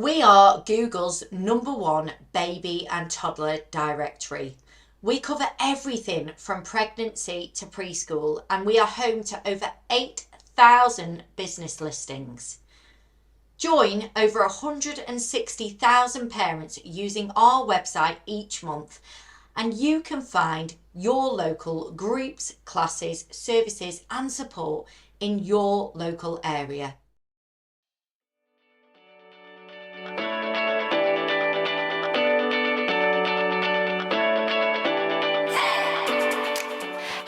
We are Google's #1 baby and toddler directory. We cover everything from pregnancy to preschool, and we are home to over 8,000 business listings. Join over 160,000 parents using our website each month, and you can find your local groups, classes, services, and support in your local area.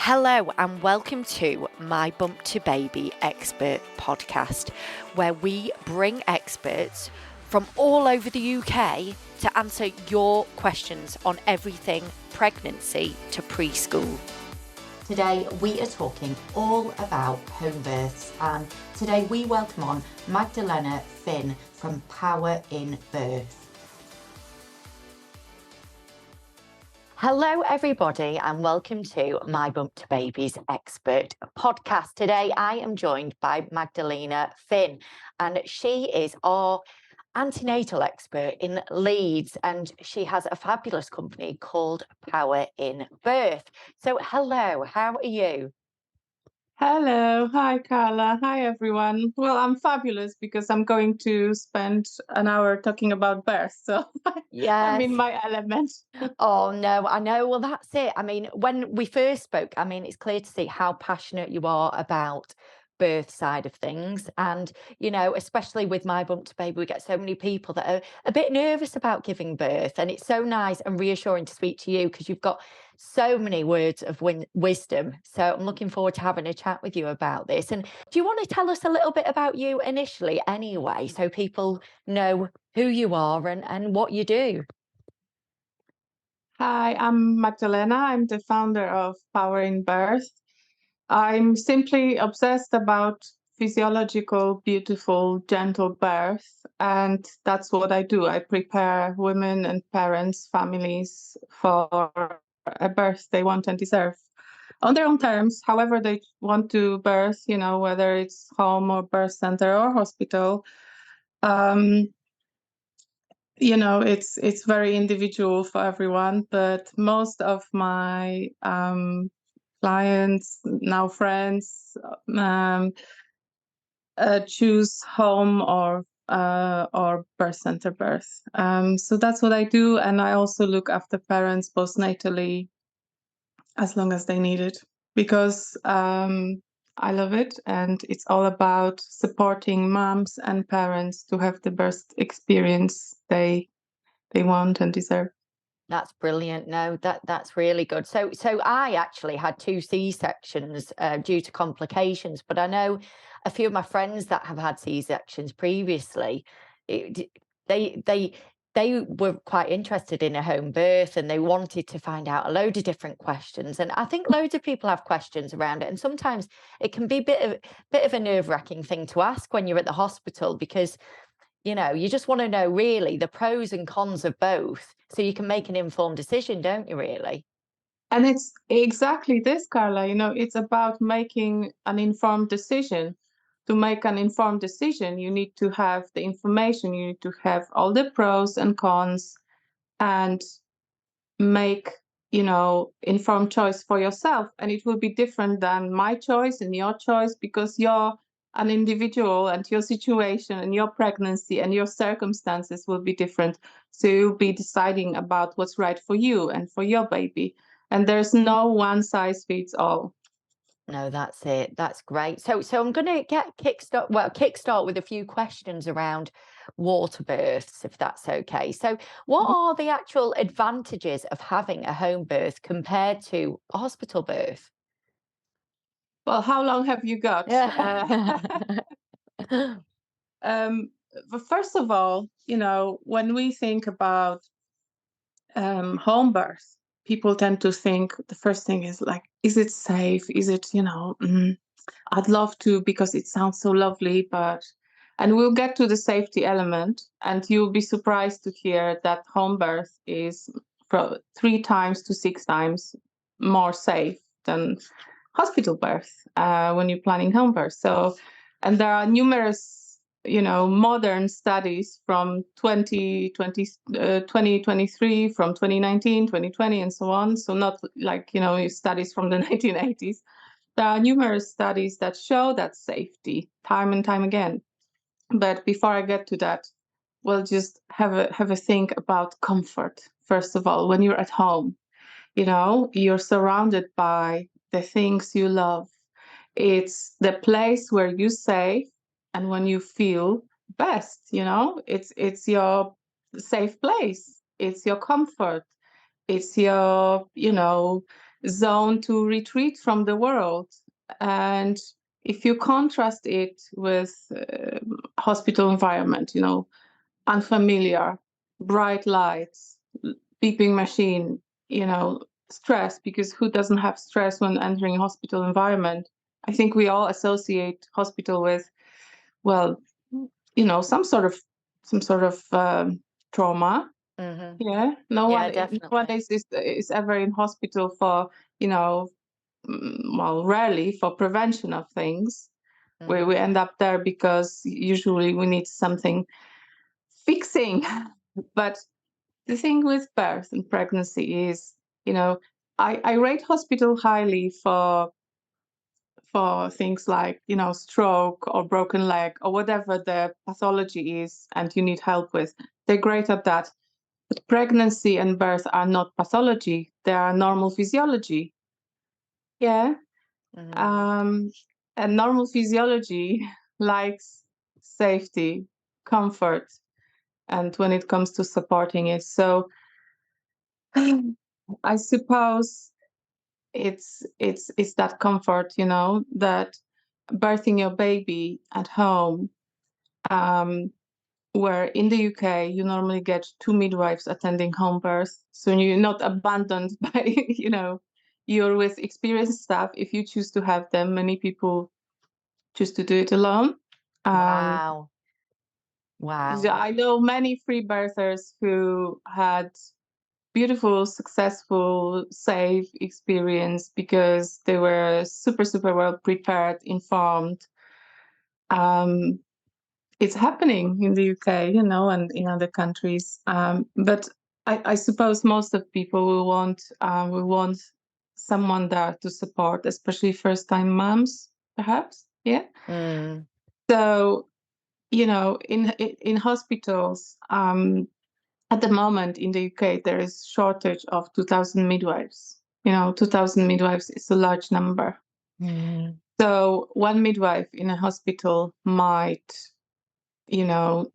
Hello and welcome to My Bump to Baby Expert podcast, where we bring experts from all over the UK to answer your questions on everything pregnancy to preschool. Today we are talking all about home births, and today we welcome on Magdalena Finn from Power in Birth. Hello, everybody, and welcome to My Bump to Babies Expert podcast. Today, I am joined by Magdalena Finn, and she is our antenatal expert in Leeds, and she has a fabulous company called Power in Birth. So, hello, how are you? Hello. Hi, Carla. Hi, everyone. Well, I'm fabulous because I'm going to spend an hour talking about birth. So I'm in Yes. my element. Oh, no, I know. Well, that's it. I mean, when we first spoke, I mean, it's clear to see how passionate you are about birth side of things. And, you know, especially with My Bump to Baby, we get so many people that are a bit nervous about giving birth. And it's so nice and reassuring to speak to you because you've got so many words of wisdom. So I'm looking forward to having a chat with you about this. And do you want to tell us a little bit about you initially anyway, so people know who you are and what you do? Hi, I'm Magdalena. I'm the founder of Power in Birth. I'm simply obsessed about physiological, beautiful, gentle birth. And that's what I do. I prepare women and parents, families for a birth they want and deserve on their own terms, however they want to birth, whether it's home or birth center or hospital. Um, it's very individual for everyone, but most of my clients, now friends, choose home or birth center birth. So that's what I do, and I also look after parents postnatally as long as they need it, because I love it, and it's all about supporting moms and parents to have the best experience they want and deserve. That's brilliant. No, that's really good. So I actually had two C-sections due to complications, but I know a few of my friends that have had C-sections previously. It, they they were quite interested in a home birth, and they wanted to find out a load of different questions. And I think loads of people have questions around it, and sometimes it can be a bit of a nerve-wracking thing to ask when you're at the hospital, because you just want to know really the pros and cons of both so you can make an informed decision, don't you, really? And it's exactly this, Carla. It's about making an informed decision. To make an informed decision, you need to have the information, you need to have all the pros and cons, and make informed choice for yourself. And it will be different than my choice and your choice, because you're an individual, and your situation and your pregnancy and your circumstances will be different. So you'll be deciding about what's right for you and for your baby, and there's no one size fits all. No, that's it. That's great. So I'm going to get kickstart with a few questions around water births, if that's okay. So what are the actual advantages of having a home birth compared to a hospital birth? Well, how long have you got? Yeah. But first of all, when we think about home birth, people tend to think the first thing is like, is it safe? Is it, I'd love to because it sounds so lovely, and we'll get to the safety element, and you'll be surprised to hear that home birth is 3 times to 6 times more safe than hospital birth when you're planning home birth. So, and there are numerous modern studies from 2023, from 2019, 2020, and so on. So not like, studies from the 1980s. There are numerous studies that show that safety time and time again. But before I get to that, we'll just have a think about comfort. First of all, when you're at home, you're surrounded by the things you love. It's the place where you safe and when you feel best, it's your safe place. It's your comfort. It's your, zone to retreat from the world. And if you contrast it with hospital environment, unfamiliar, bright lights, beeping machine, stress, because who doesn't have stress when entering a hospital environment? I think we all associate hospital with, well, some sort of trauma. Hmm. Yeah, no Yeah, one definitely. nowadays is ever in hospital for, well, rarely for prevention of things. We Hmm. end up there because usually we need something fixing. But the thing with birth and pregnancy is, you know, I rate hospital highly for things like, stroke or broken leg or whatever the pathology is and you need help with. They're great at that. But pregnancy and birth are not pathology, they are normal physiology. Yeah. Hmm. Um, and normal physiology likes safety, comfort, and when it comes to supporting it. So I suppose it's that comfort, that birthing your baby at home, um, where in the UK you normally get two midwives attending home birth, so you're not abandoned by, you're with experienced staff if you choose to have them. Many people choose to do it alone. Um, Wow. yeah, Wow. I know many free birthers who had beautiful, successful, safe experience because they were super, super well prepared, informed. Um, it's happening in the UK, and in other countries. But I suppose most of people will want someone there to support, especially first-time moms, perhaps. Yeah. Mm. So in hospitals, at the moment in the UK, there is shortage of 2,000 midwives. 2,000 midwives is a large number. Mm. So one midwife in a hospital you know,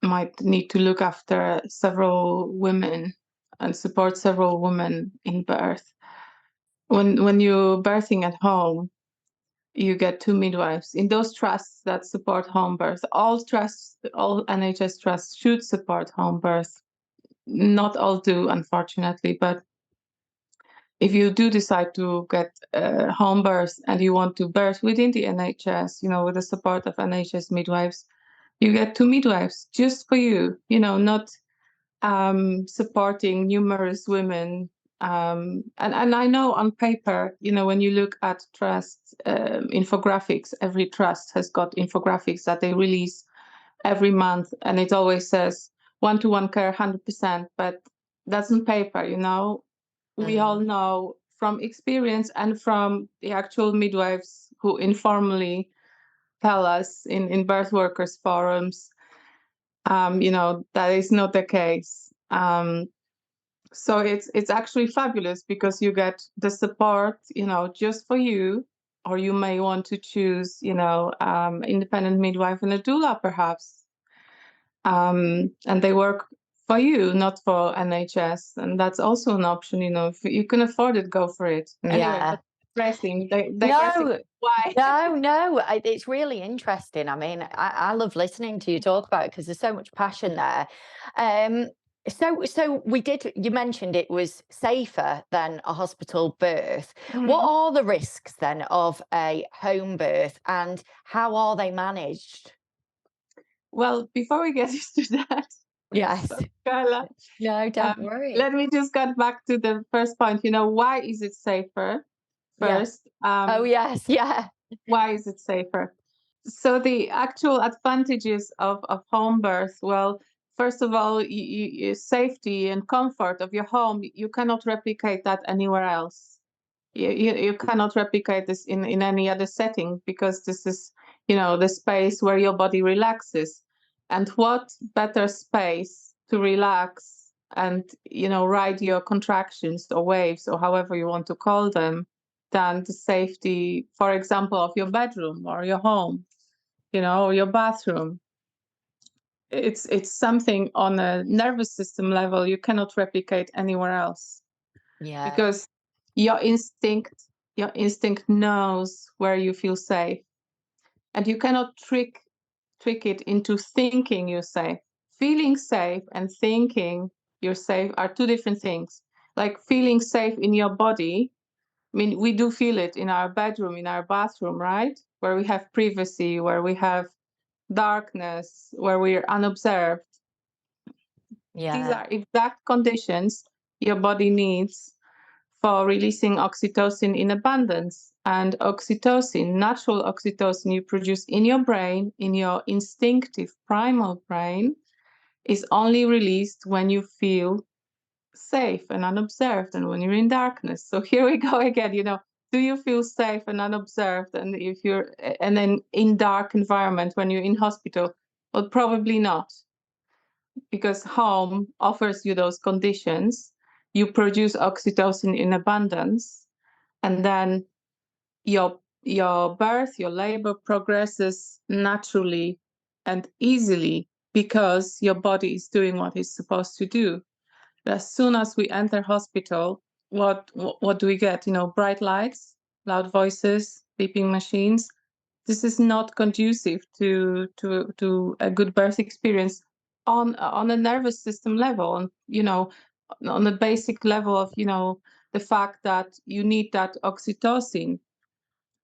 might need to look after several women and support several women in birth. When you're birthing at home, you get two midwives in those trusts that support home birth. All NHS trusts should support home birth. Not all do, unfortunately, but if you do decide to get home birth and you want to birth within the NHS, with the support of NHS midwives, you get two midwives just for you, not supporting numerous women. And I know on paper, when you look at trust infographics, every trust has got infographics that they release every month, and it always says one-to-one care 100%, but that's on paper. We all Mm. know from experience and from the actual midwives who informally tell us in birth workers forums, that is not the case. So it's actually fabulous because you get the support, just for you, or you may want to choose, independent midwife and a doula, perhaps. And they work for you, not for NHS, and that's also an option. If you can afford it, go for it. Anyway, Yeah. but digressing. No, Why? no. It's really interesting. I mean, I love listening to you talk about it because there's so much passion there. Um, so you mentioned it was safer than a hospital birth. What Mhm. are the risks then of a home birth and how are they managed? Well, before we get into that, Yes. sorry, Carla, No, don't worry. let me just get back to the first point. Why is it safer? Yeah. First, Oh, yes. Yeah. why is it safer? So the actual advantages of home birth, well, first of all, safety and comfort of your home, you cannot replicate that anywhere else. You cannot replicate this in any other setting, because this is, the space where your body relaxes. And what better space to relax and, ride your contractions or waves, or however you want to call them, than the safety, for example, of your bedroom or your home, or your bathroom. It's something on a nervous system level you cannot replicate anywhere else, Yeah. because your instinct knows where you feel safe, and you cannot trick it into thinking you're safe. Feeling safe and thinking you're safe are two different things. Like feeling safe in your body, I mean, we do feel it in our bedroom, in our bathroom, right? Where we have privacy, where we have darkness, where we're unobserved. These Yeah. are exact conditions your body needs for releasing oxytocin in abundance. And oxytocin, natural oxytocin you produce in your brain, in your instinctive primal brain, is only released when you feel safe and unobserved, and when you're in darkness. So here we go again, do you feel safe and unobserved? And if you're, and then in dark environment when you're in hospital, well, probably not, because home offers you those conditions. You produce oxytocin in abundance, and then your birth, your labor progresses naturally and easily, because your body is doing what it's supposed to do. As soon as we enter hospital, what do we get? Bright lights, loud voices, beeping machines. This is not conducive to a good birth experience on a nervous system level, and on the basic level of the fact that you need that oxytocin.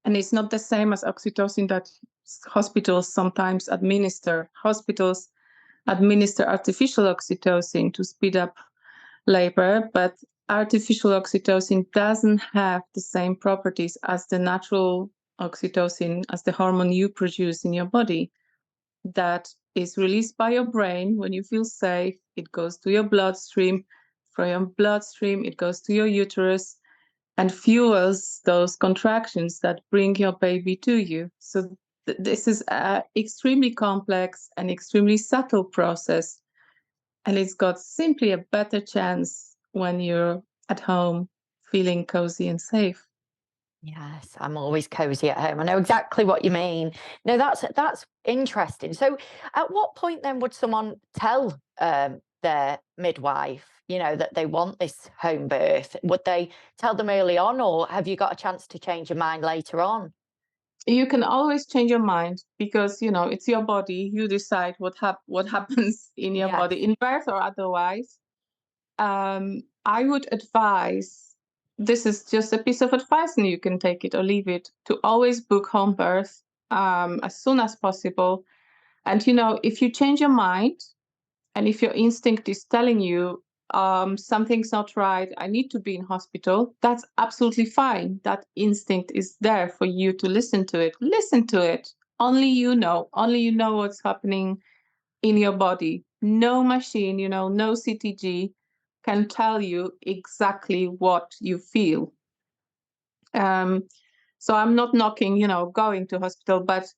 And it's not the same as oxytocin that hospitals sometimes administer. Hospitals administer artificial oxytocin to speed up labor, but artificial oxytocin doesn't have the same properties as the natural oxytocin, as the hormone you produce in your body, that is released by your brain when you feel safe. It goes to your bloodstream. From your bloodstream, it goes to your uterus and fuels those contractions that bring your baby to you. So this is an extremely complex and extremely subtle process, and it's got simply a better chance when you're at home feeling cozy and safe. Yes, I'm always cozy at home. I know exactly what you mean. No, that's interesting. So, at what point then would someone tell their midwife, that they want this home birth? Would they tell them early on, or have you got a chance to change your mind later on? You can always change your mind, because it's your body. You decide what happens in your Yes. body, in birth or otherwise. I would advise, this is just a piece of advice and you can take it or leave it, to always book home birth as soon as possible. And if you change your mind, and if your instinct is telling you something's not right, I need to be in hospital, that's absolutely fine. That instinct is there for you to listen to it. Listen to it. Only you know what's happening in your body. No machine, no CTG can tell you exactly what you feel. Um, so I'm not knocking, going to hospital, but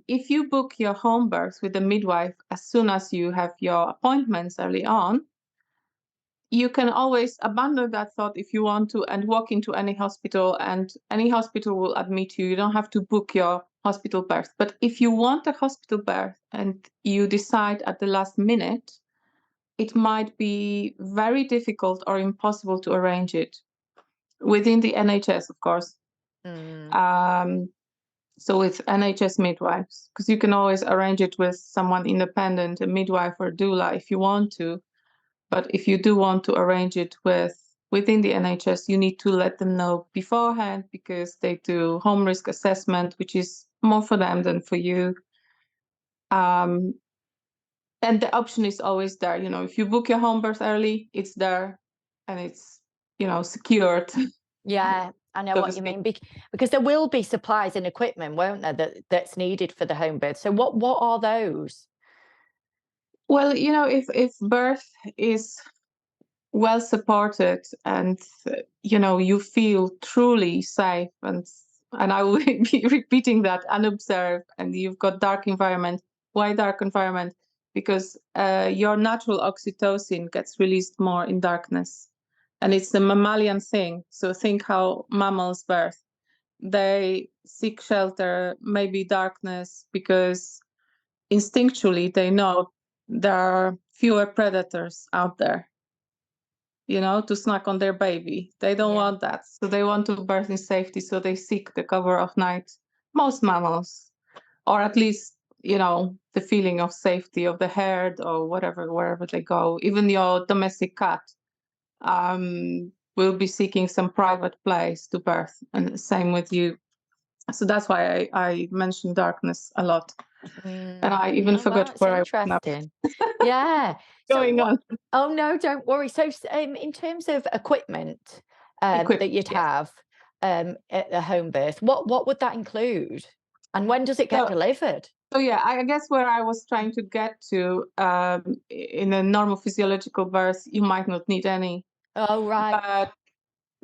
if you book your home birth with a midwife as soon as you have your appointments early on, you can always abandon that thought if you want to and walk into any hospital, and any hospital will admit you. You don't have to book your hospital birth. But if you want a hospital birth and you decide at the last minute, it might be very difficult or impossible to arrange it within the NHS, of course. Mm, Um, so with NHS midwives, because you can always arrange it with someone independent, a midwife or doula, if you want to. But if you do want to arrange it within the NHS, you need to let them know beforehand, because they do home risk assessment, which is more for them than for you. Um, and the option is always there. If you book your home birth early, it's there, and it's secured. yeah. I know so to what you speak. mean, because there will be supplies and equipment, won't there, that's needed for the home birth. So what are those? Well, if birth is well supported and you feel truly safe, and I will be repeating that, unobserved, and you've got dark environment. Why dark environment? Because your natural oxytocin gets released more in darkness, and it's the mammalian thing. So think how mammals birth. They seek shelter, maybe darkness, because instinctually they know there are fewer predators out there, to snack on their baby. They don't Yeah. want that. So they want to birth in safety. So they seek the cover of night. Most mammals, or at least, the feeling of safety of the herd or whatever, wherever they go. Even your domestic cat will be seeking some private place to birth. And same with you. So that's why I mentioned darkness a lot. And I even Oh, forgot that's where I was now. interesting. Yeah. So Going what? on. Oh no, don't worry. So in terms of equipment that Equipment, you'd yes. have at the home birth, what would that include? And when does it get So, delivered? so yeah, I guess where I was trying to get to, in a normal physiological birth, you might not need any, Oh, right. but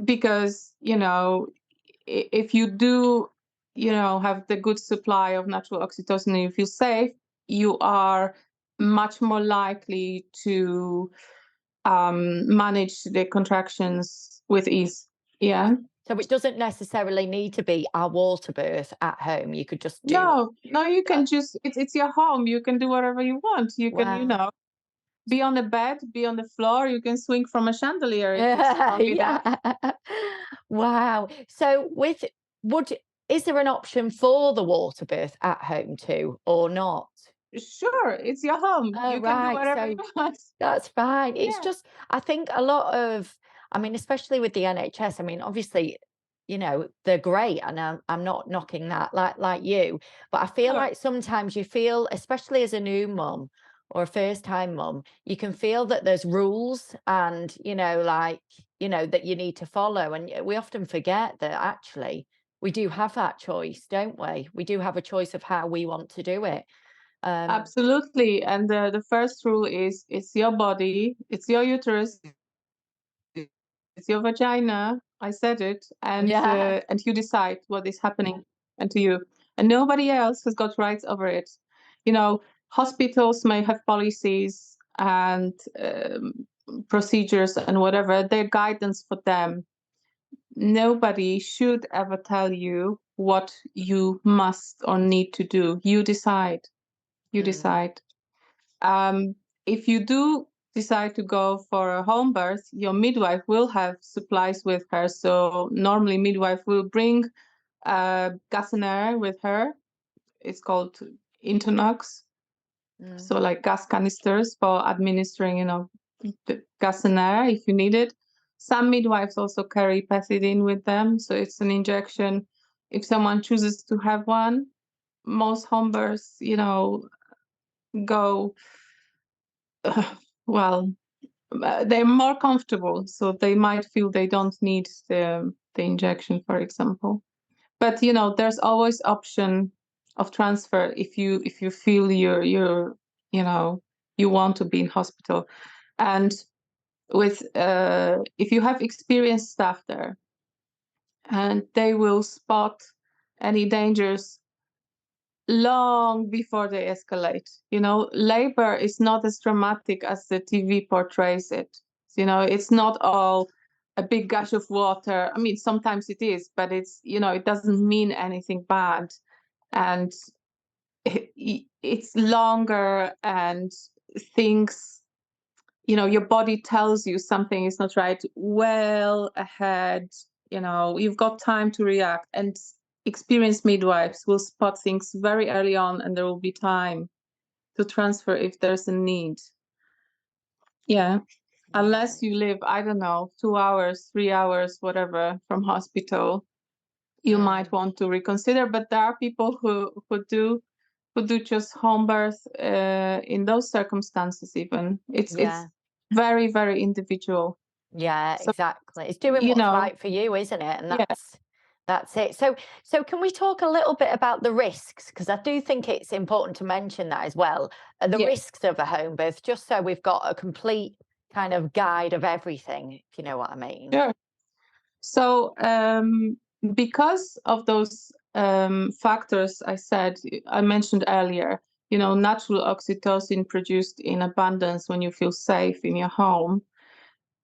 because if you do, have the good supply of natural oxytocin and you feel safe, you are much more likely to manage the contractions with ease. Yeah. So it doesn't necessarily need to be a water birth at home. You could just do No, no, you uh, can just, it's your home. You can do whatever you want. You can, wow. be on the bed, be on the floor. You can swing from a chandelier if it's stormy there. Yeah. Wow. So would is there an option for the water birth at home too, or not? Sure, it's your home. Oh, You can do right. whatever you So want. that's fine. It's Yeah, just I think a lot of I mean, especially with the NHS, I mean, obviously, they're great and I'm not knocking that like you, but I feel sure. like sometimes you feel, especially as a new mum or a first time mum, you can feel that there's rules and, that you need to follow. And we often forget that actually we do have that choice, don't we? We do have a choice of how we want to do it. Um, Absolutely. And the first rule is it's your body, it's your uterus, it's your vagina. I said it, yeah. and you decide what is happening and to you, and nobody else has got rights over it. Hospitals may have policies and procedures and whatever. They're guidance for them. Nobody should ever tell you what you must or need to do. You decide. You Mm, decide. Um, if you do decide to go for a home birth, your midwife will have supplies with her. So normally, midwife will bring gas and air with her. It's called Internox. mm, So like gas canisters for administering, the gas and air if you need it. Some midwives also carry pethidine with them, so it's an injection. If someone chooses to have one, most home births, go well. They're more comfortable, so they might feel they don't need the injection, for example. But there's always option of transfer if you feel you know you want to be in hospital, and with if you have experienced staff there, and they will spot any dangers long before they escalate. Labor is not as dramatic as the TV portrays it. It's not all a big gush of water. I mean, sometimes it is, but it doesn't mean anything bad. And it's longer, and things, your body tells you something is not right well ahead. You've got time to react, and experienced midwives will spot things very early on, and there will be time to transfer if there's a need. Yeah, yeah. unless you live, I don't know, 2 hours, 3 hours, whatever, from hospital, you might Mm, want to reconsider. But there are people who do just home birth in those circumstances. Even it's yeah. very, very individual. Yeah, So exactly. It's doing you what's know right for you, isn't it? And yeah, That's it. So can we talk a little bit about the risks? Because I do think it's important to mention that as well. The Yeah, risks of a home birth, just so we've got a complete kind of guide of everything, if you know what I mean. sure. So, because of those factors I mentioned earlier, natural oxytocin produced in abundance when you feel safe in your home,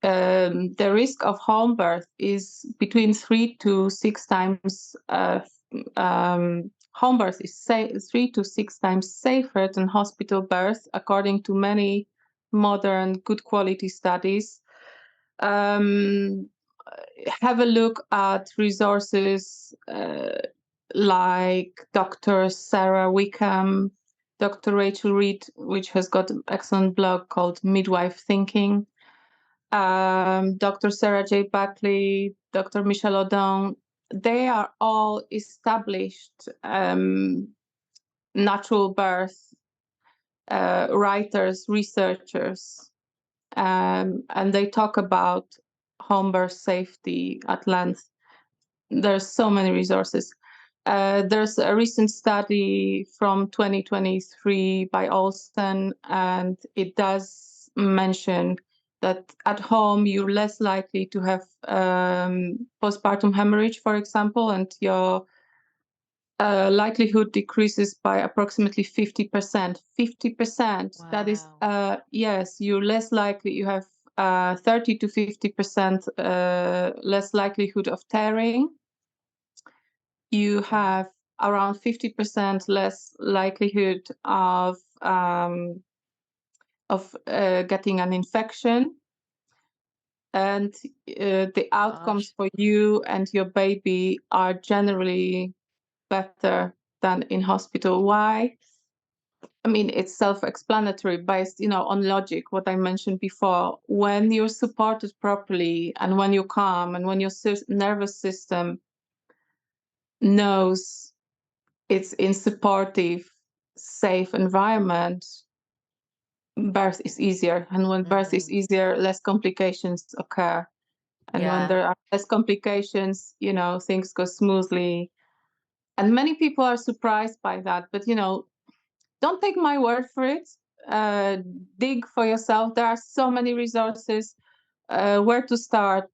the risk of home birth is between 3 to 6 times. Home birth is 3 to 6 times safer than hospital birth, according to many modern, good quality studies. Um, have a look at resources like Dr. Sarah Wickham, Dr. Rachel Reed, which has got an excellent blog called Midwife Thinking, Dr. Sarah J. Buckley, Dr. Michelle O'Donnell. They are all established natural birth writers, researchers, and they talk about home birth safety at length. There's so many resources. There's a recent study from 2023 by Olsen, and it does mention that at home you're less likely to have postpartum hemorrhage, for example, and your likelihood decreases by approximately 50%. 50%. That is, Wow. yes, you're less likely, you have 30 to 50% less likelihood of tearing. You Wow. have around 50% less likelihood of getting an infection, and the outcomes Gosh. for you and your baby are generally better than in hospital. Why? I mean, it's self-explanatory based, on logic, what I mentioned before. When you're supported properly and when you're calm and when your nervous system knows it's in supportive, safe environment, birth is easier. And when birth is Mm, easier, less complications occur. And when yeah. there are less complications, things go smoothly. And many people are surprised by that. But, don't take my word for it. Uh, dig for yourself. There are so many resources. Where to start?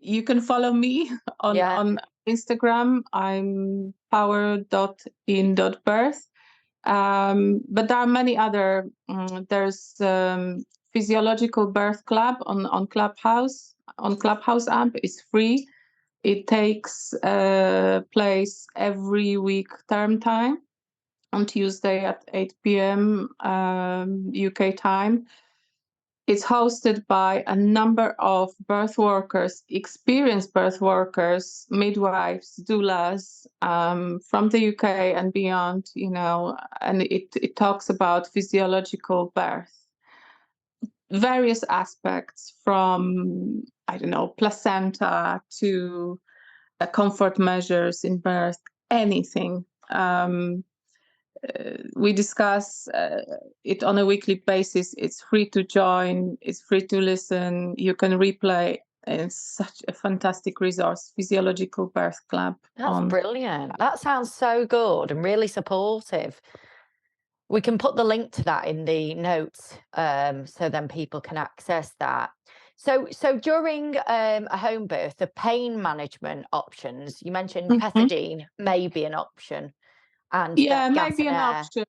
You can follow me on Yeah. Instagram. I'm power.in.birth. But there are many other. There's Physiological Birth Club on Clubhouse. On Clubhouse app, it's free. It takes place every week term time on Tuesday at 8 p.m. UK time. It's hosted by a number of birth workers, experienced birth workers, midwives, doulas from the UK and beyond, and it talks about physiological birth, various aspects from, I don't know, placenta to comfort measures in birth, anything. We discuss it on a weekly basis. It's free to join, it's free to listen. You can replay. It's such a fantastic resource, Physiological Birth Club That's on. brilliant. That sounds so good and really supportive. We can put the link to that in the notes, so then people can access that. So during a home birth, the pain management options, you mentioned Mhm. pethidine may be an option and Yeah, gas maybe and an air, option.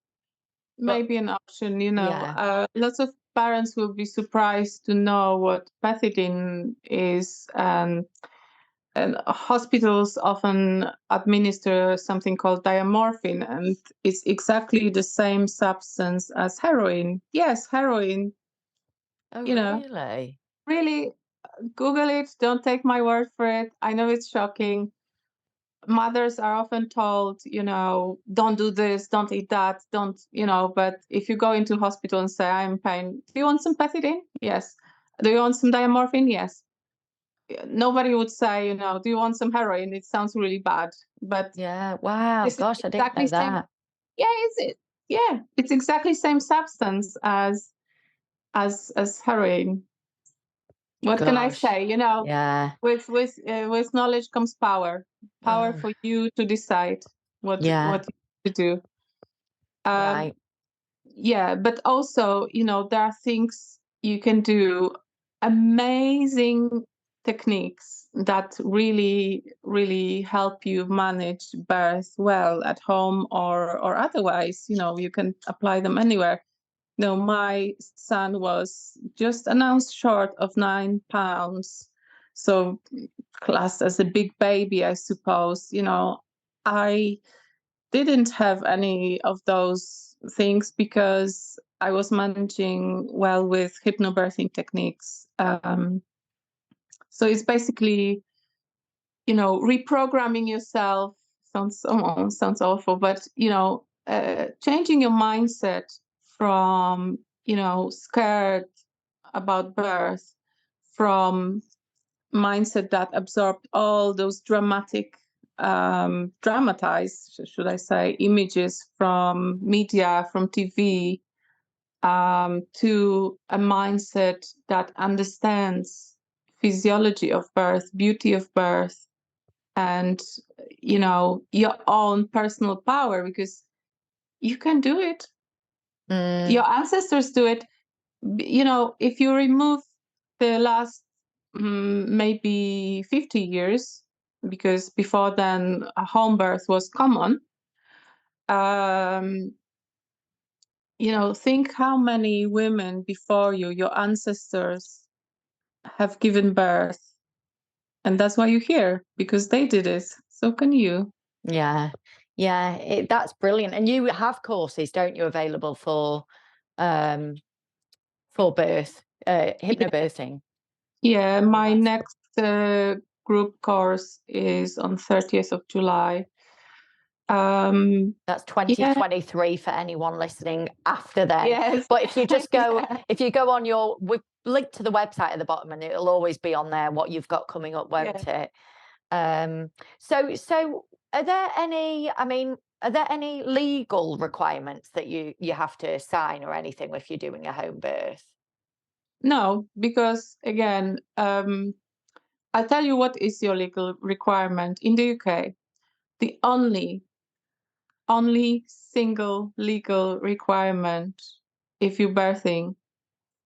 but Maybe an option. yeah. Lots of parents will be surprised to know what pethidine is. And hospitals often administer something called diamorphine, and it's exactly the same substance as heroin. Yes, heroin, Oh, you know, really? really, Google it. Don't take my word for it. I know it's shocking. Mothers are often told, don't do this, don't eat that, don't, but if you go into hospital and say, I'm in pain, do you want some pethidine? Yes. Do you want some diamorphine? Yes. Nobody would say, do you want some heroin? It sounds really bad, but Yeah. Wow. this is Gosh, I didn't exactly know same. that. Yeah, is it? Yeah, it's exactly same substance as heroin. What can I Gosh. say? You know, Yeah. with knowledge comes power. Power Mm, for you to decide yeah. what to do. Um, Right. yeah, but also, there are things you can do, amazing techniques that really, really help you manage birth well at home or otherwise. You can apply them anywhere. My son was just announced short of 9 pounds, so classed as a big baby, I suppose. I didn't have any of those things because I was managing well with hypnobirthing techniques. So it's basically, reprogramming yourself. Sounds awful, but changing your mindset from scared about birth, from mindset that absorbed all those dramatized, should I say, images from media, from TV, to a mindset that understands physiology of birth, beauty of birth, and your own personal power, because you can do it. Mm, Your ancestors do it. If you remove the last maybe 50 years, because before then a home birth was common, um, think how many women before you, your ancestors, have given birth. And that's why you're here, because they did it. So can you. yeah. Yeah. That's brilliant. And you have courses, don't you, available um for birth, hypnobirthing. Yeah, Oh, my that's next group course is on 30th of July. That's Yeah, 2023 for anyone listening after then. yes. But if you just go, Yeah, if you go on we've linked to the website at the bottom, and it'll always be on there what you've got coming up, yeah. won't it? So are there any, I mean, are there any legal requirements that you have to sign or anything if you're doing a home birth? No, because again, I'll tell you what is your legal requirement in the UK. The only single legal requirement if you're birthing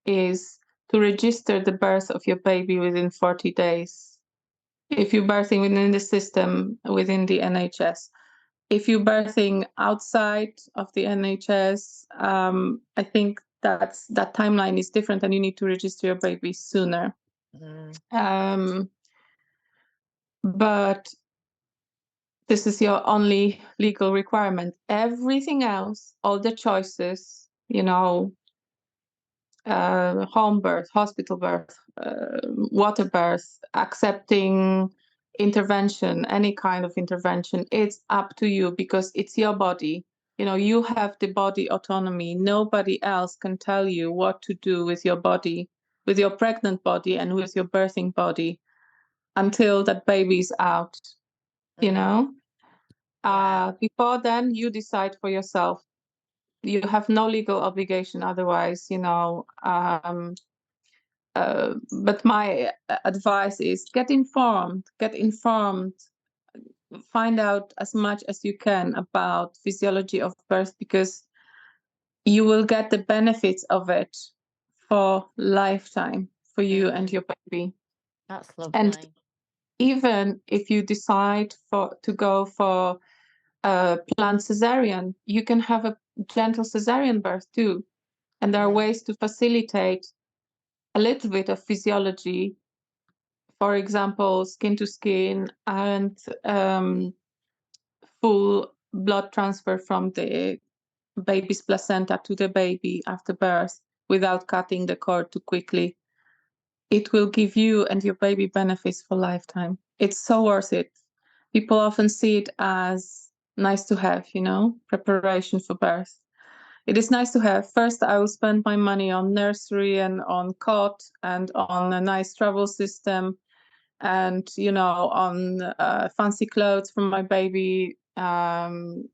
is to register the birth of your baby within 40 days. If you're birthing within the system, within the NHS. If you're birthing outside of the NHS, I think that timeline is different and you need to register your baby sooner. Mm, Um, but this is your only legal requirement. Everything else, all the choices, home birth, hospital birth, water birth, accepting intervention, any kind of intervention, it's up to you because it's your body. You have the body autonomy. Nobody else can tell you what to do with your body, with your pregnant body and with your birthing body until that baby's out, you mm, know? yeah. Before then, you decide for yourself. You have no legal obligation otherwise, but my advice is get informed, find out as much as you can about physiology of birth, because you will get the benefits of it for lifetime for you and Mm, your baby. that's And lovely. even if you decide to go for a planned cesarean, you can have a gentle cesarean birth too. And there are Mm, ways to facilitate a little bit of physiology, for example, skin to skin and full blood transfer from the baby's placenta to the baby after birth without cutting the cord too quickly. It will give you and your baby benefits for lifetime. It's so worth it. People often see it as nice to have, preparation for birth. It is nice to have. First, I will spend my money on nursery and on cot and on a nice travel system and on fancy clothes for my baby, and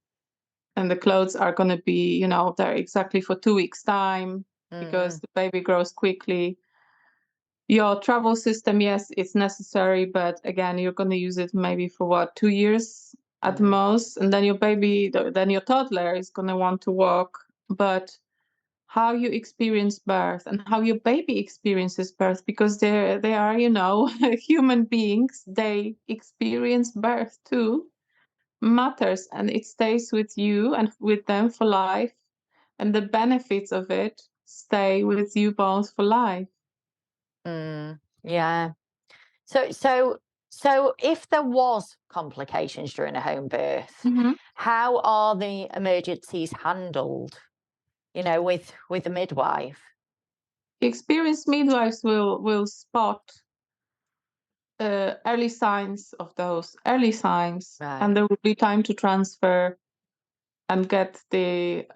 the clothes are going to be they're exactly for 2 weeks time because mm, the baby grows quickly. Your travel system, yes, it's necessary, but again, you're going to use it maybe for what, 2 years at the most, and then your baby, then your toddler is going to want to walk. But how you experience birth and how your baby experiences birth, because they are, human beings, they experience birth too, matters, and it stays with you and with them for life, and the benefits of it stay with you both for life. Yeah. So if there was complications during a home birth, Mhm. how are the emergencies handled? With the midwife. Experienced midwives will spot early signs of those early signs, and Right. there will be time to transfer and get the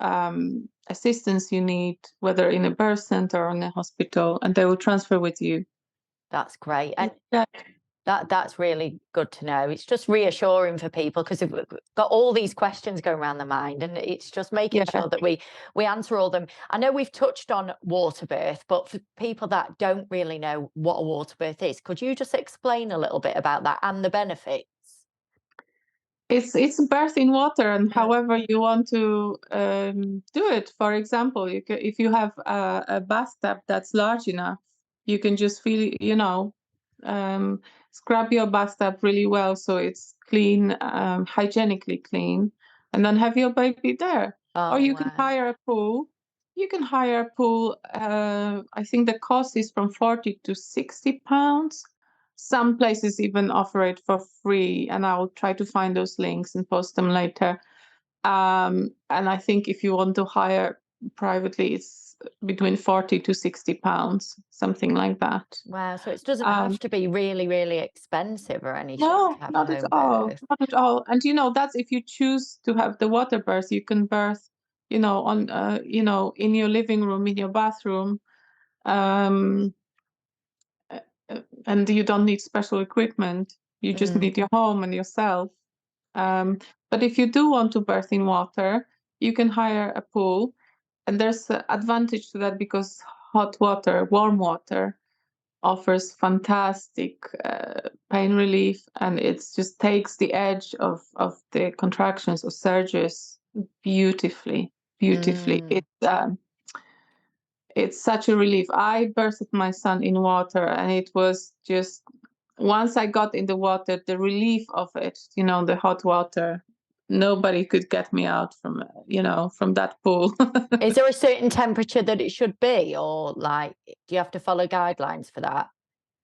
assistance you need, whether in a birth center or in a hospital, and they will transfer with you. That's great. And Yeah, that's really good to know. It's just reassuring for people because we've got all these questions going around the mind, and it's just making yeah. sure that we answer all them. I know we've touched on water birth, but for people that don't really know what a water birth is, could you just explain a little bit about that and the benefits? It's birth in water, and Mm. however you want to do it. For example, if you have a bathtub that's large enough, you can just um, scrub your bathtub really well so it's clean, hygienically clean, and then have your baby there. Or Oh, you can wow. hire a pool. You can hire a pool. I think the cost is from 40 to 60 pounds. Some places even offer it for free, and I'll try to find those links and post them later. And I think if you want to hire privately, it's between 40 to 60 pounds, something like that. Wow. So it doesn't Um, have to be really, really expensive or anything no, to have a not at home all, birth. not at all. And that's if you choose to have the water birth, you can birth, in your living room, in your bathroom. Um, uh, and you don't need special equipment. You just Mm. need your home and yourself. Um, but if you do want to birth in water, you can hire a pool, and there's an advantage to that because hot water, warm water, offers fantastic pain relief, and it just takes the edge of the contractions or surges beautifully, beautifully. Mm. It's such a relief. I birthed my son in water, and it was just once I got in the water, the relief of it, the hot water. Nobody could get me out from that pool. Is there a certain temperature that it should be, or like, do you have to follow guidelines for that?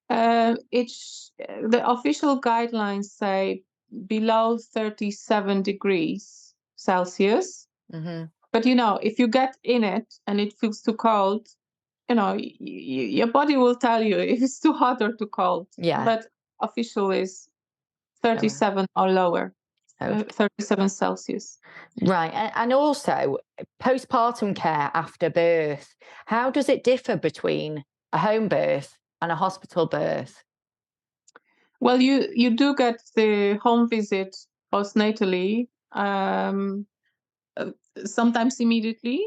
The official guidelines say below 37 degrees Celsius. Hmm. But if you get in it and it feels too cold, your body will tell you if it's too hot or too cold. Yeah. But official is So, 37 or lower, okay. 37 Celsius. Right. And also, postpartum care after birth, how does it differ between a home birth and a hospital birth? Well, you do get the home visit postnatally, uh, sometimes immediately,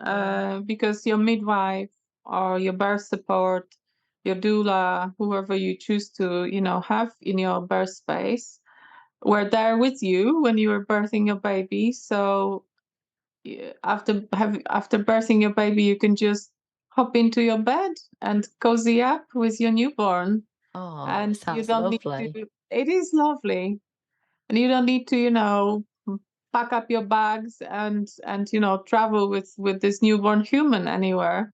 Mm. because your midwife or your birth support, your doula, whoever you choose to, have in your birth space, were there with you when you were birthing your baby. So after birthing your baby, you can just hop into your bed and cozy up with your newborn, Oh, and you sounds don't need to. lovely. It is lovely, and you don't need to, pack up your bags and travel with this newborn human anywhere.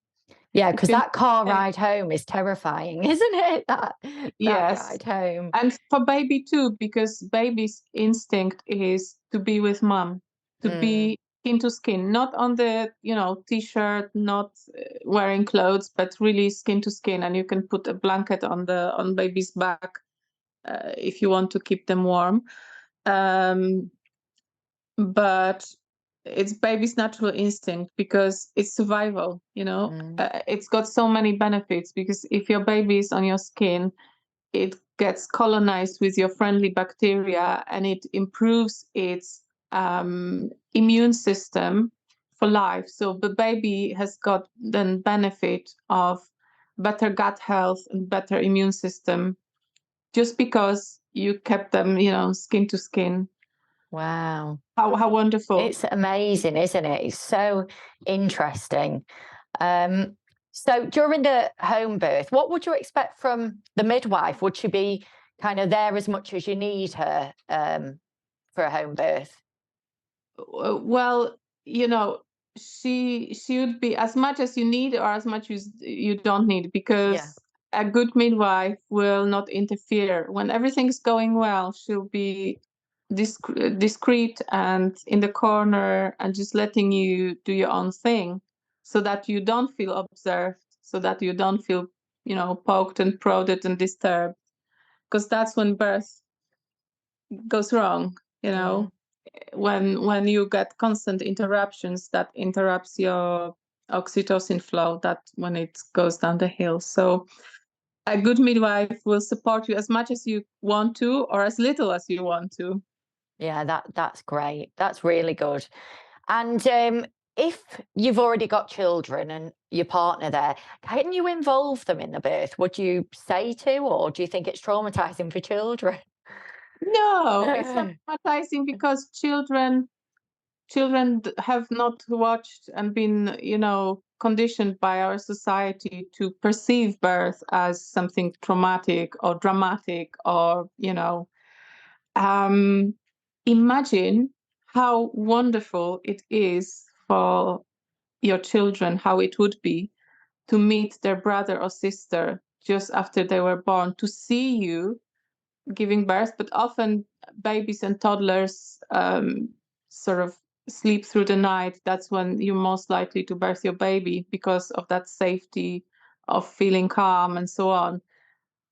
Yeah, You because can that car stay. ride home is terrifying, isn't it? That Yes, ride home. and for baby too, because baby's instinct is to be with mom, to Mm. be skin to skin, not on the t-shirt, not wearing clothes, but really skin to skin. And you can put a blanket on baby's back if you want to keep them warm. Um, but it's baby's natural instinct because it's survival. Mm. It's got so many benefits because if your baby is on your skin, it gets colonized with your friendly bacteria, and it improves its immune system for life. So the baby has got the benefit of better gut health and better immune system, just because you kept them, skin to skin. Wow. How wonderful. It's amazing, isn't it? It's so interesting. Um, so during the home birth, what would you expect from the midwife? Would she be kind of there as much as you need her for a home birth? Well, she would be as much as you need or as much as you don't need, Yeah. because a good midwife will not interfere. When everything's going well, she'll be discreet and in the corner and just letting you do your own thing, so that you don't feel observed, so that you don't feel, poked and prodded and disturbed, because that's when birth goes wrong, Mm. when you get constant interruptions that interrupts your oxytocin flow, that when it goes down the hill. So a good midwife will support you as much as you want to or as little as you want to. Yeah, that's great. That's really good. And if you've already got children and your partner there, can you involve them in the birth? Would you say to, or do you think it's traumatizing for children? No, it's not traumatizing, because children have not watched and been, conditioned by our society to perceive birth as something traumatic or dramatic, or, um, imagine how wonderful it is for your children, how it would be to meet their brother or sister just after they were born, to see you giving birth. But often babies and toddlers sort of sleep through the night. That's when you're most likely to birth your baby, because of that safety of feeling calm and so on.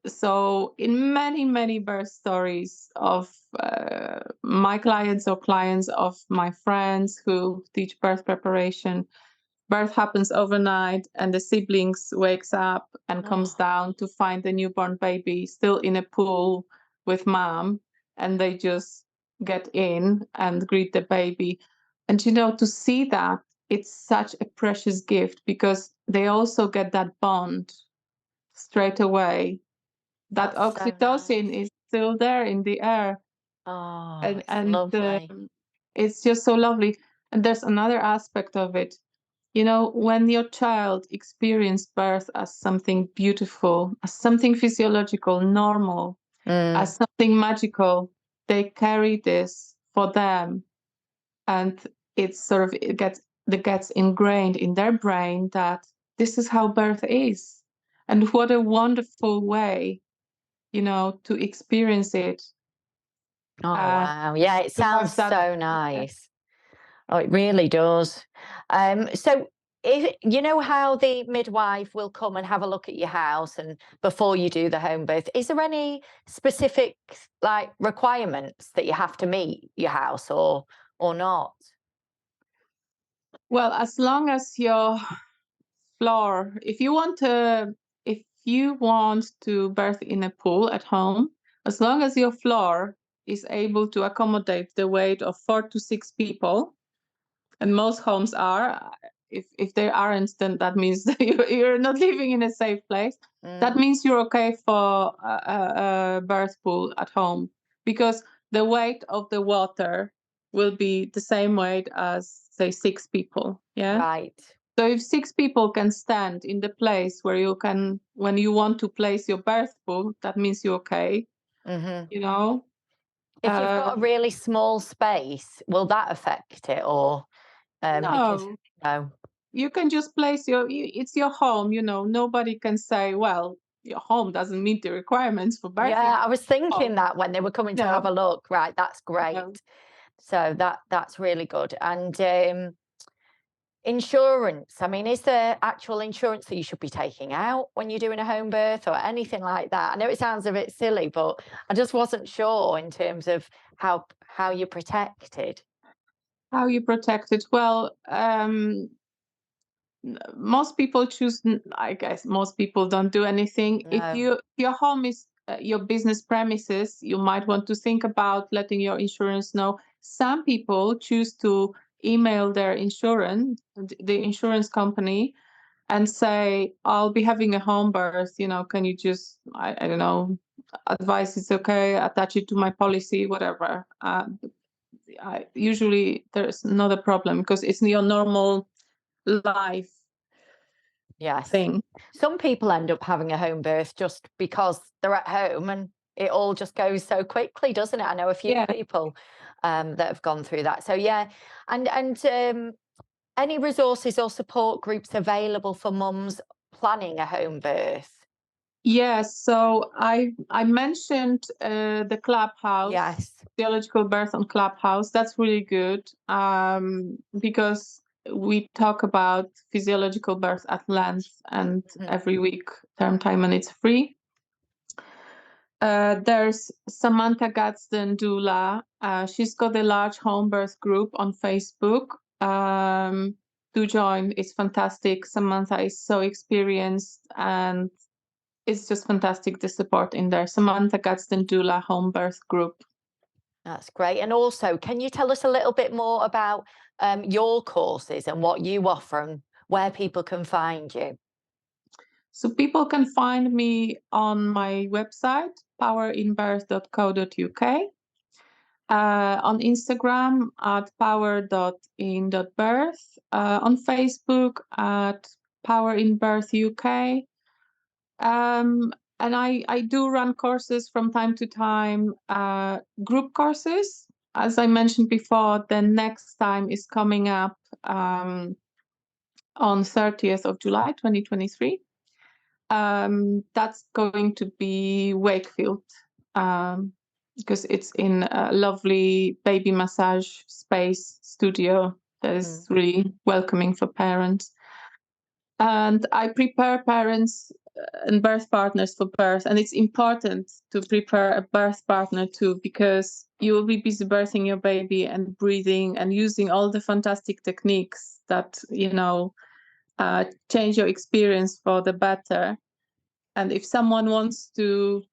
So in many, many birth stories of my clients or clients of my friends who teach birth preparation, birth happens overnight and the siblings wakes up and comes Oh, down to find the newborn baby still in a pool with mom, and they just get in and greet the baby. And to see that, it's such a precious gift, because they also get that bond straight away. That that's so oxytocin nice. is still there in the air, Oh, and it's lovely. it's just so lovely. And there's another aspect of it. When your child experiences birth as something beautiful, as something physiological, normal, Mm. as something magical, they carry this for them, and it gets ingrained in their brain that this is how birth is, and what a wonderful way, to experience it, Oh, uh, wow. Yeah, it to sounds have that. so nice. Oh, it really does. So if you know how the midwife will come and have a look at your house and before you do the home birth, is there any specific like requirements that you have to meet your house or not? Well, as long as your floor, if you want to birth in a pool at home, as long as your floor is able to accommodate the weight of 4 to 6 people, and most homes are. If they aren't, then that means that you're not living in a safe place. That Mm, means you're okay for a birth pool at home, because the weight of the water will be the same weight as, say, 6 people. Yeah. right. So if 6 people can stand in the place where you can, when you want to place your birth pool, that means you're okay. Hmm. You know. If you've got a Um, really small space, will that affect it or because no, no? you can just place it's your home. Nobody can say, well, your home doesn't meet the requirements for birthing Yeah, at I was home. thinking that when they were coming to have No, a look. Right, that's great. no. So that's really good. And insurance, I mean, is there actual insurance that you should be taking out when you're doing a home birth or anything like that? I know it sounds a bit silly, but I just wasn't sure in terms of how you're protected. How you protect it? Well, most people choose, I guess most people don't do anything. If No. your home is your business premises, you might want to think about letting your insurance know. Some people choose to email their insurance, the insurance company, and say, I'll be having a home birth, can you just, I don't know, advise it's okay, attach it to my policy, whatever. Usually there's not a problem because it's your normal life Yes. thing. Some people end up having a home birth just because they're at home and it all just goes so quickly, doesn't it? I know a few Yeah. people that have gone through that. So yeah, and any resources or support groups available for mums planning a home birth? Yes, so I mentioned the Clubhouse, Yes. Physiological Birth on Clubhouse. That's really good because we talk about physiological birth at length and every week, term time, and it's free. There's Samantha Gadsden doula. She's got a large home birth group on Facebook. Do join. It's fantastic. Samantha is so experienced and it's just fantastic, the support in there. Samantha Gadsden doula home birth group. That's great. And also, can you tell us a little bit more about your courses and what you offer and where people can find you? So people can find me on my website, powerinbirth.co.uk, on Instagram at power.in.birth, on Facebook at powerinbirthuk. And I do run courses from time to time, group courses. As I mentioned before, the next time is coming up on 30th of July, 2023. That's going to be Wakefield, because it's in a lovely baby massage space studio that is really welcoming for parents. And I prepare parents and birth partners for birth. And it's important to prepare a birth partner too, because you will be busy birthing your baby and breathing and using all the fantastic techniques that, change your experience for the better. And if someone wants to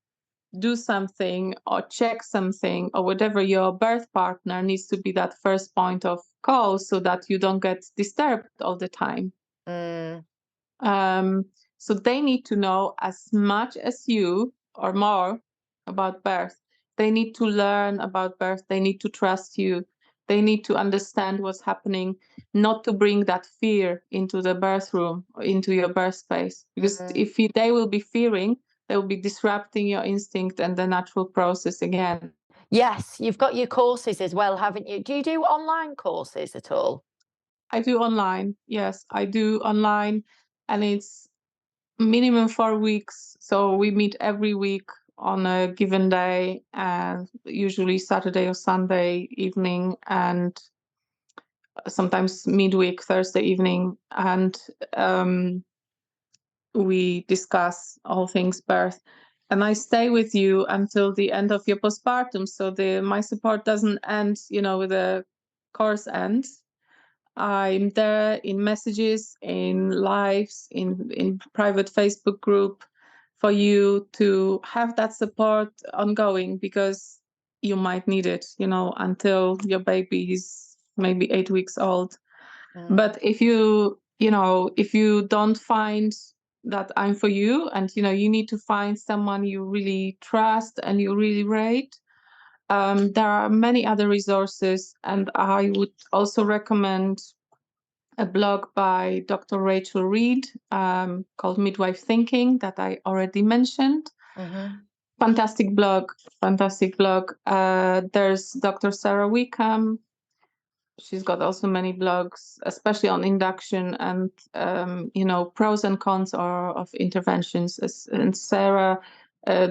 do something or check something or whatever, your birth partner needs to be that first point of call so that you don't get disturbed all the time. So they need to know as much as you or more about birth. They need to learn about birth. They need to trust you. They need to understand what's happening, not to bring that fear into the birth room or into your birth space. Because if they will be fearing, they will be disrupting your instinct and the natural process again. Yes, you've got your courses as well, haven't you? Do you do online courses at all? I do online. Yes, I do online, and it's minimum 4 weeks. So we meet every week on a given day, and usually Saturday or Sunday evening, and sometimes midweek, Thursday evening. And we discuss all things birth. And I stay with you until the end of your postpartum. So my support doesn't end, with the course ends. I'm there in messages, in lives, in private Facebook group for you to have that support ongoing, because you might need it, until your baby is maybe 8 weeks old. But if you don't find that I'm for you, and you need to find someone you really trust and you really rate, there are many other resources, and I would also recommend a blog by Dr. Rachel Reed, called Midwife Thinking, that I already mentioned. Fantastic blog. There's Dr. Sarah Wickham. She's got also many blogs, especially on induction and pros and cons of interventions. And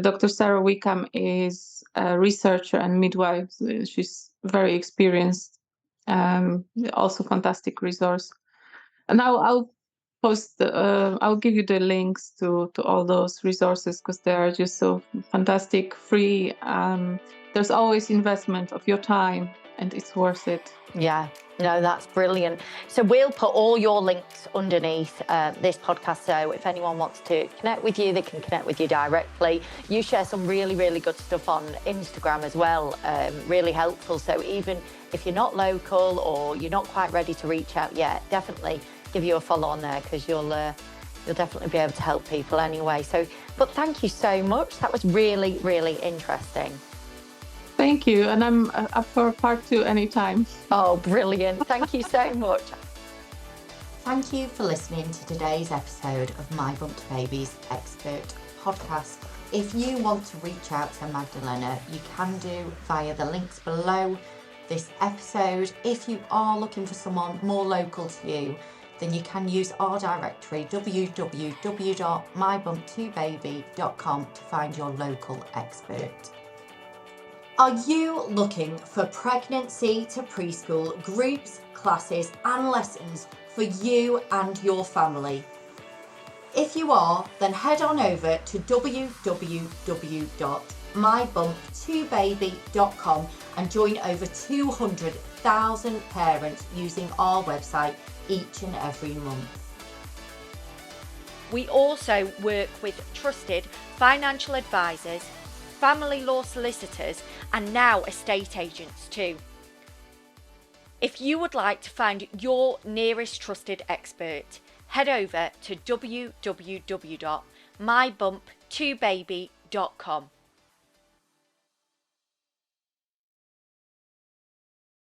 Dr. Sarah Wickham is a researcher and midwife. She's very experienced. Also fantastic resource. And I'll post. I'll give you the links to all those resources, because they are just so fantastic, free. There's always investment of your time, and it's worth it. Yeah, no, that's brilliant. So we'll put all your links underneath this podcast. So if anyone wants to connect with you, they can connect with you directly. You share some really, really good stuff on Instagram as well, really helpful. So even if you're not local or you're not quite ready to reach out yet, definitely give you a follow on there, because you'll you'll definitely be able to help people anyway. So, but thank you so much. That was really, really interesting. Thank you. And I'm up for part 2 anytime. Oh, brilliant. Thank you so much. Thank you for listening to today's episode of My Bump to Baby's Expert Podcast. If you want to reach out to Magdalena, you can do via the links below this episode. If you are looking for someone more local to you, then you can use our directory www.mybump2baby.com to find your local expert. Are you looking for pregnancy to preschool groups, classes and lessons for you and your family? If you are, then head on over to www.mybump2baby.com and join over 200,000 parents using our website each and every month. We also work with trusted financial advisors, family law solicitors, and now estate agents too. If you would like to find your nearest trusted expert, head over to www.mybump2baby.com.